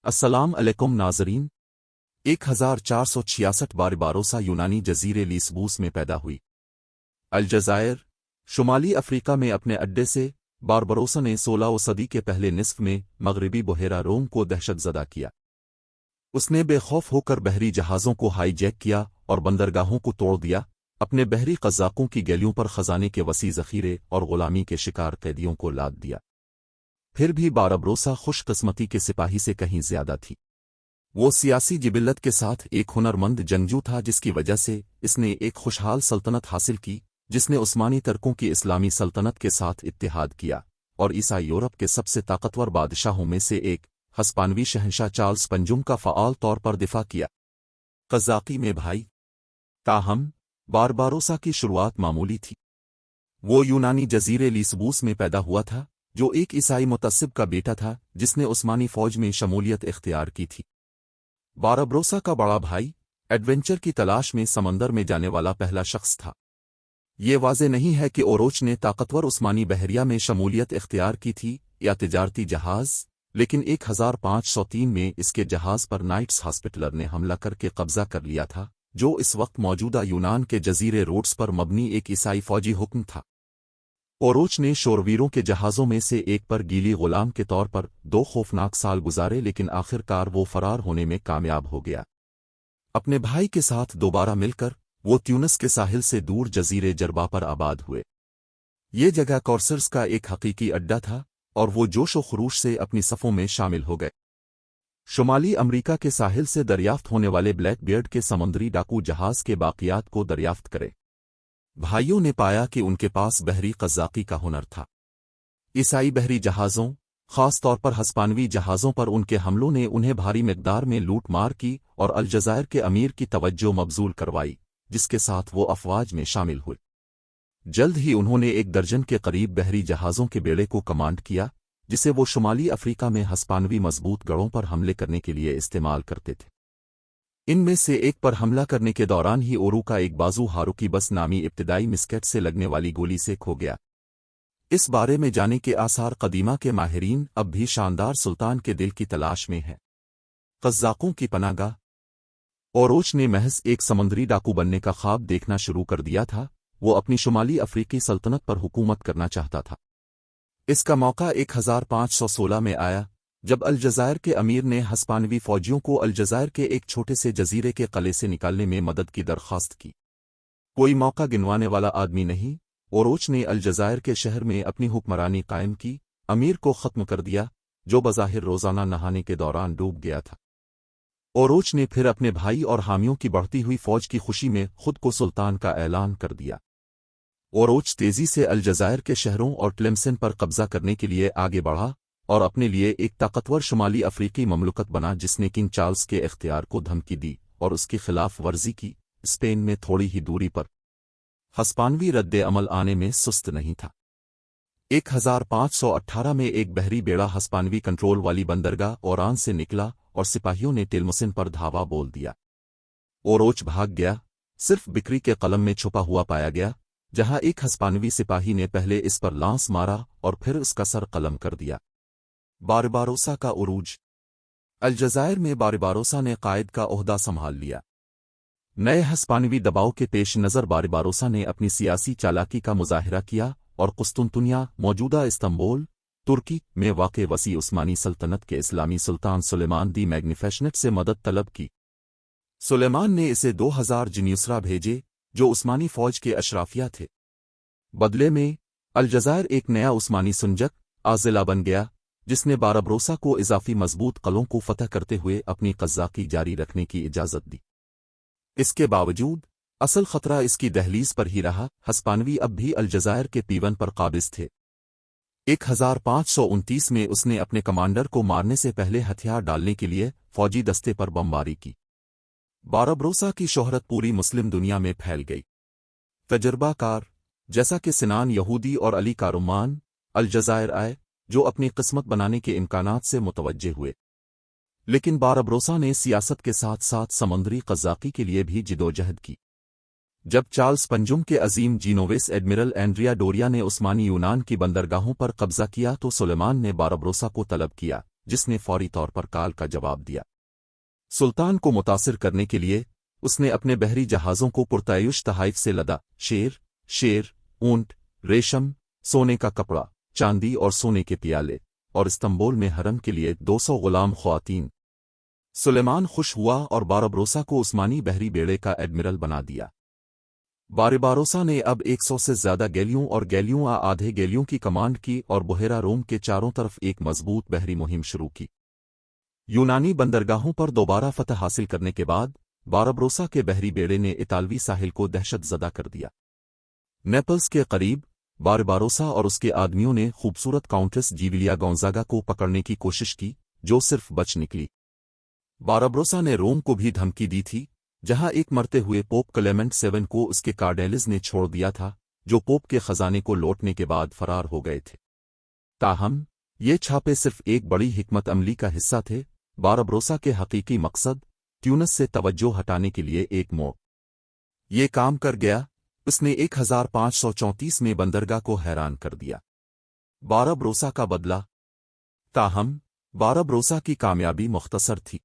अस्सलाम अलैकुम नाज़रीन। 1466 बारबारोसा यूनानी जजीरे लीसबूस में पैदा हुई। अलजायर शुमाली अफ्रीका में अपने अड्डे से बारबरोसा ने 16वीं सदी के पहले निस्फ में मगरबी बहेरा रोम को दहशतज़दा किया। उसने बेखौफ होकर बहरी जहाज़ों को हाईजैक किया और बंदरगाहों को तोड़ दिया। अपने बहरी कज़ाकों की गैलियों पर खजाने के वसी ज़ख़ीरे और ग़ुलामी के शिकार कैदियों को लाद दिया। फिर भी बारबरोसा खुशकिस्मती के सिपाही से कहीं ज्यादा थी। वो सियासी जिबिल्लत के साथ एक हुनरमंद जंगजू था, जिसकी वजह से इसने एक खुशहाल सल्तनत हासिल की, जिसने उस्मानी तुर्कों की इस्लामी सल्तनत के साथ इत्तेहाद किया और ईसाई यूरोप के सबसे ताकतवर बादशाहों में से एक हस्पानवी शहंशाह चार्ल्स पंजुम का फ़आल तौर पर दिफा किया। कज़ाकी में भाई ताहम बारबारोसा की शुरुआत मामूली थी। वो यूनानी जजीरे लीसबूस में पैदा हुआ था, जो एक ईसाई मुतस्सिब का बेटा था जिसने उस्मानी फौज में शमूलियत इख्तियार की थी। बारबरोसा का बड़ा भाई एडवेंचर की तलाश में समंदर में जाने वाला पहला शख्स था। ये वाज़े नहीं है कि ओरोच ने ताकतवर उस्मानी बहरिया में शमूलियत इख्तियार की थी या तिजारती जहाज़, लेकिन 1503 में इसके जहाज़ पर नाइट्स हॉस्पिटलर ने हमला करके कब्जा कर लिया था, जो इस वक्त मौजूदा यूनान के जजीरे रोड्स पर मबनी एक ईसाई फौजी हुक्म था। ओरोच ने शोरवीरों के जहाज़ों में से एक पर गीली गुलाम के तौर पर 2 खौफनाक साल गुजारे, लेकिन आखिरकार वो फरार होने में कामयाब हो गया। अपने भाई के साथ दोबारा मिलकर वो ट्यूनिस के साहिल से दूर जजीरे जरबा पर आबाद हुए। ये जगह कॉर्सर्स का एक हकीकी अड्डा था और वो जोश व खरूश से अपनी सफ़ों में शामिल हो गए। शुमाली अमरीका के साहिल से दरियाफ्त होने वाले ब्लैक बियर्ड के समुद्री डाकू जहाज़ के बाकियात को दरियाफ्त करे। भाइयों ने पाया कि उनके पास बहरी कज़ाकी का हुनर था। ईसाई बहरी जहाज़ों, ख़ास तौर पर हस्पानवी जहाज़ों पर उनके हमलों ने उन्हें भारी मिक़दार में लूट मार की और अलजायर के अमीर की तवज्जो मबजूल करवाई, जिसके साथ वो अफ़वाज में शामिल हुए। जल्द ही उन्होंने 1 दर्जन के करीब बहरी जहाज़ों के बेड़े को कमांड किया, जिसे वो शुमाली अफ्रीका में हस्पानवी मजबूत गढ़ों पर हमले करने के लिए इस्तेमाल करते थे। इनमें से एक पर हमला करने के दौरान ही ओरू का एक बाजू हारुकी बस नामी इब्तिदाई मिस्केट से लगने वाली गोली से खो गया। इस बारे में जाने के आसार कदीमा के माहिरीन अब भी शानदार सुल्तान के दिल की तलाश में हैं। कज़ाकों की पनाहगाह। ओरोच ने महज एक समुद्री डाकू बनने का ख्वाब देखना शुरू कर दिया था। वो अपनी शुमाली अफ्रीकी सल्तनत पर हुकूमत करना चाहता था। इसका मौका 1516 में आया, जब अलजायर के अमीर ने हस्पानवी फौजियों को अलजायर के एक छोटे से जजीरे के किले से निकालने में मदद की दरख्वास्त की। कोई मौका गिनवाने वाला आदमी नहीं, ओरोच ने अलजायर के शहर में अपनी हुक्मरानी कायम की, अमीर को ख़त्म कर दिया, जो बज़ाहिर रोज़ाना नहाने के दौरान डूब गया था। ओरोच ने फिर अपने भाई और हामियों की बढ़ती हुई फौज की खुशी में खुद को सुल्तान का ऐलान कर दिया। ओरोच तेज़ी से अलजायर के शहरों और ट्लेमसन पर कब्जा करने के लिए आगे बढ़ा और अपने लिए एक ताकतवर शुमाली अफ्रीकी ममलुकत बना, जिसने किंग चार्ल्स के इख्तियार को धमकी दी और उसकी खिलाफ वर्जी की। स्पेन में थोड़ी ही दूरी पर हस्पानवी रद्दे अमल आने में सुस्त नहीं था। 1518 में एक बहरी बेड़ा हस्पानवी कंट्रोल वाली बंदरगाह ओरान से निकला और सिपाहियों ने टिलमुसिन पर धावा बोल दिया। ओरोच भाग गया, सिर्फ बिक्री के कलम में छुपा हुआ पाया गया, जहां एक हस्पानवी सिपाही ने पहले इस पर लांस मारा और फिर उसका सर कलम कर दिया। बारबारोसा का उरूज। अलजायर में बारबारोसा ने कायद का ओहदा संभाल लिया। नए हस्पानवी दबाव के पेश नज़र बारबारोसा ने अपनी सियासी चालाकी का मुजाहिरा किया और कुस्तुनतुनिया, मौजूदा इस्तंबुल, तुर्की में वाक़े वसी उस्मानी सल्तनत के इस्लामी सुल्तान सुलेमान दी मैग्निफिसेंट से मदद तलब की। सुलेमान ने इसे 2000 जिन्यूसरा भेजे, जो उस्मानी फ़ौज के अशराफिया थे। बदले में अलजायर एक नया उस्मानी सुंजक आज़िला बन गया, जिसने बारबरोसा को इजाफी मजबूत कलों को फतह करते हुए अपनी कज़ाकी जारी रखने की इजाज़त दी। इसके बावजूद असल खतरा इसकी दहलीज पर ही रहा। हस्पानवी अब भी अलजायर के पीवन पर काबिज थे। 1529 में उसने अपने कमांडर को मारने से पहले हथियार डालने के लिए फौजी दस्ते पर बमबारी की। बारबरोसा की शोहरत पूरी मुस्लिम दुनिया में फैल गई। तजर्बाकार जैसा कि सिनान यहूदी और अली कारुमान अलजायर आए, जो अपनी किस्मत बनाने के इम्कानात से मुतवज्जे हुए। लेकिन बारबरोसा ने सियासत के साथ साथ समुद्री कज़ाकी के लिए भी जिदोजहद की। जब चार्ल्स पंजुम के अजीम जीनोवेस एडमिरल एंड्रिया डोरिया ने उस्मानी यूनान की बंदरगाहों पर कब्जा किया, तो सुलेमान ने बारबरोसा को तलब किया جس نے فوری طور پر کال کا جواب دیا۔ سلطان کو متاثر کرنے کے لیے اس نے اپنے بحری جہازوں کو پرتعیش تحائف سے لدا، شیر، اونٹ، ریشم، سونے کا کپڑا، چاندی اور سونے کے پیالے، اور استنبول میں حرم کے لیے 200 غلام خواتین۔ سلیمان خوش ہوا اور باربروسا کو عثمانی بحری بیڑے کا ایڈمرل بنا دیا۔ بارباروسا نے اب 100 سے زیادہ گیلیوں اور گیلیوں آدھے گیلیوں کی کمانڈ کی اور بحیرہ روم کے چاروں طرف ایک مضبوط بحری مہم شروع کی۔ یونانی بندرگاہوں پر دوبارہ فتح حاصل کرنے کے بعد باربروسا کے بحری بیڑے نے اطالوی ساحل کو دہشت زدہ کر دیا۔ نیپلز کے قریب بارباروسا اور اس کے آدمیوں نے خوبصورت کاؤنٹس جیولیا گونزاگا کو پکڑنے کی کوشش کی، جو صرف بچ نکلی۔ باربروسا نے روم کو بھی دھمکی دی تھی، جہاں ایک مرتے ہوئے پوپ کلیمنٹ 7 کو اس کے کارڈینلز نے چھوڑ دیا تھا، جو پوپ کے خزانے کو لوٹنے کے بعد فرار ہو گئے تھے۔ تاہم یہ چھاپے صرف ایک بڑی حکمت عملی کا حصہ تھے۔ باربروسا کے حقیقی مقصد ٹیونس سے توجہ ہٹانے کے لیے ایک موڑ یہ کام کر گیا۔ اس نے 1534 میں بندرگاہ کو حیران کر دیا۔ باربروسا کا بدلہ۔ تاہم باربروسا کی کامیابی مختصر تھی۔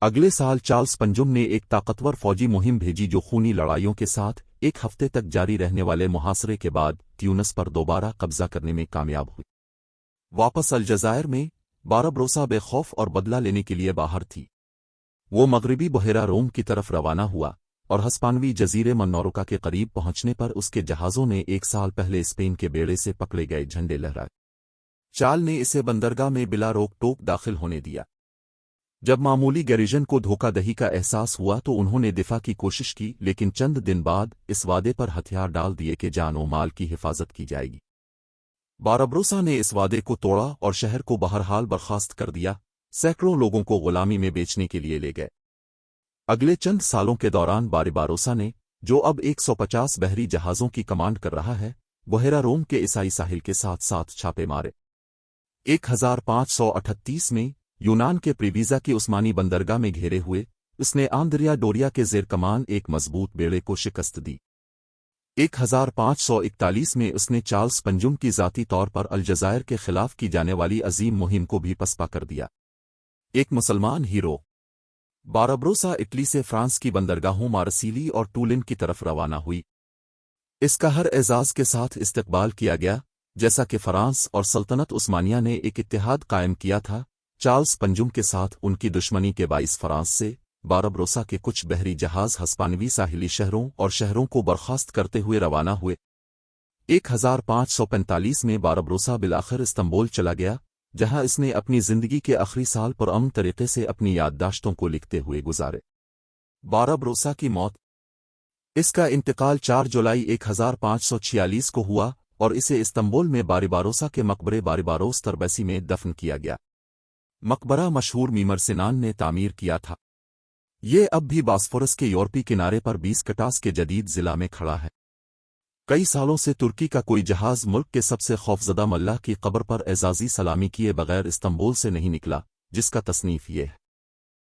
اگلے سال چارلس پنجم نے ایک طاقتور فوجی مہم بھیجی جو خونی لڑائیوں کے ساتھ 1 ہفتے تک جاری رہنے والے محاصرے کے بعد ٹیونس پر دوبارہ قبضہ کرنے میں کامیاب ہوئی۔ واپس الجزائر میں باربروسا بے خوف اور بدلہ لینے کے لیے باہر تھی۔ وہ مغربی بحیرہ روم کی طرف روانہ ہوا اور ہسپانوی جزیرے منوروکا کے قریب پہنچنے پر اس کے جہازوں نے 1 سال پہلے اسپین کے بیڑے سے پکڑے گئے جھنڈے لہرائے۔ چال نے اسے بندرگاہ میں بلا روک ٹوک داخل ہونے دیا۔ جب معمولی گیریژن کو دھوکہ دہی کا احساس ہوا تو انہوں نے دفاع کی کوشش کی، لیکن چند دن بعد اس وعدے پر ہتھیار ڈال دیے کہ جان و مال کی حفاظت کی جائے گی۔ باربروسا نے اس وعدے کو توڑا اور شہر کو بہرحال برخاست کر دیا۔ سینکڑوں لوگوں کو غلامی میں بیچنے کے لیے لے گئے۔ اگلے چند سالوں کے دوران بارباروسا نے، جو اب 150 بحری جہازوں کی کمانڈ کر رہا ہے، بحیرہ روم کے عیسائی ساحل کے ساتھ ساتھ چھاپے مارے۔ 1538 میں یونان کے پریویزا کی عثمانی بندرگاہ میں گھیرے ہوئے اس نے آندریا ڈوریا کے زیر کمان ایک مضبوط بیڑے کو شکست دی۔ 1541 میں اس نے چارلس پنجم کی ذاتی طور پر الجزائر کے خلاف کی جانے والی عظیم مہم کو بھی پسپا کر دیا۔ ایک مسلمان ہیرو۔ باربروسا اٹلی سے فرانس کی بندرگاہوں مارسیلی اور ٹولن کی طرف روانہ ہوئی۔ اس کا ہر اعزاز کے ساتھ استقبال کیا گیا، جیسا کہ فرانس اور سلطنت عثمانیہ نے ایک اتحاد قائم کیا تھا۔ چارلس پنجم کے ساتھ ان کی دشمنی کے باعث فرانس سے باربروسا کے کچھ بحری جہاز ہسپانوی ساحلی شہروں اور شہروں کو برخاست کرتے ہوئے روانہ ہوئے۔ 1545 میں باربروسا بالآخر استنبول چلا گیا، جہاں اس نے اپنی زندگی کے آخری سال پرامن طریقے سے اپنی یادداشتوں کو لکھتے ہوئے گزارے۔ باربروسا کی موت۔ اس کا انتقال 4 جولائی 1546 کو ہوا اور اسے استنبول میں بارباروسا کے مقبرے بارباروس تربیسی میں دفن کیا گیا۔ مقبرہ مشہور میمر سنان نے تعمیر کیا تھا۔ یہ اب بھی باسفورس کے یورپی کنارے پر 20 کٹاس کے جدید ضلع میں کھڑا ہے۔ کئی سالوں سے ترکی کا کوئی جہاز ملک کے سب سے خوفزدہ ملاح کی قبر پر اعزازی سلامی کیے بغیر استنبول سے نہیں نکلا، جس کا تصنیف یہ ہے۔